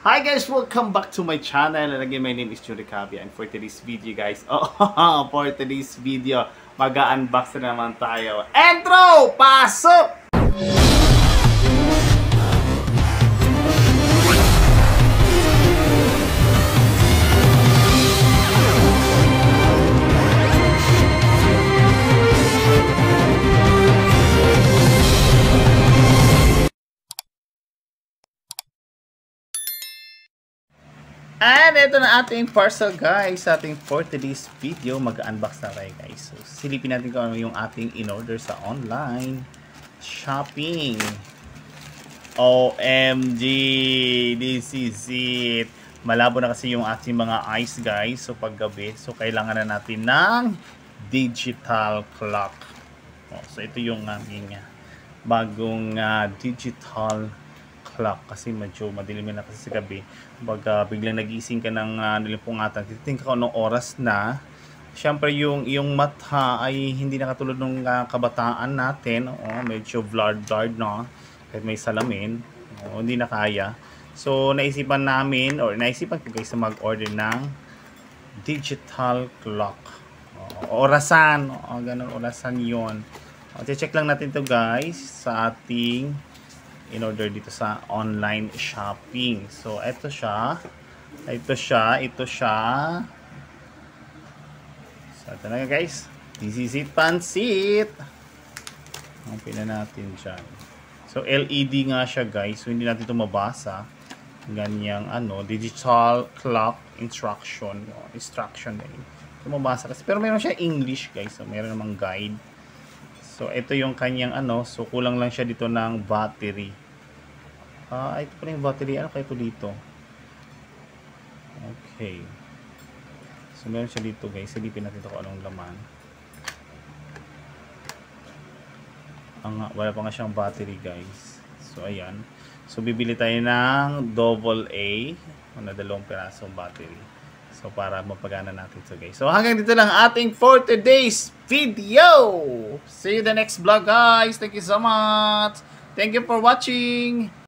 Hi guys, welcome back to my channel. And again, my name is Juri Cavia. And for today's video guys, for today's video, mag-unbox na naman tayo. Intro! Pasok! And ito na ating parcel guys, ating for today's video, mag-unbox na tayo guys. So silipin natin kung ano yung ating in-order sa online shopping. OMG, this is it. Malabo na kasi yung ating mga eyes guys, so paggabi, so kailangan na natin ng digital clock. So ito yung aming bagong digital clock kasi medyo madilim na kasi sa gabi. Pag biglang nagising ka ng nilimpungatan, titingin ka anong oras na. Siyempre yung mata ay hindi na katulad ng kabataan natin. Medyo blurred no? Kahit may salamin, hindi na kaya. So naisipan ko guys na mag-order ng digital clock. Orasan, ganun, orasan yon. Check lang natin to guys sa ating in-order dito sa online shopping. So, ito siya. So, ito na guys. This is it, pansit. Open na natin dyan. So, LED nga siya guys. So, hindi natin ito mabasa. Ganyang digital clock instruction. Instruction din. Ito mabasa kasi. Pero meron siya English guys. So, meron namang guide. So, ito yung kanyang so kulang lang siya dito ng battery. Ito pala yung battery. Ano kaya ito dito? Okay. So, meron siya dito guys. Silipin natin ito kung anong laman. Wala pa nga siyang battery guys. So, ayan. So, bibili tayo ng AA. Na 2 pirasong battery. So, para mapagana natin ito guys. So, hanggang dito lang ating for today's video. See you the next vlog guys. Thank you so much. Thank you for watching.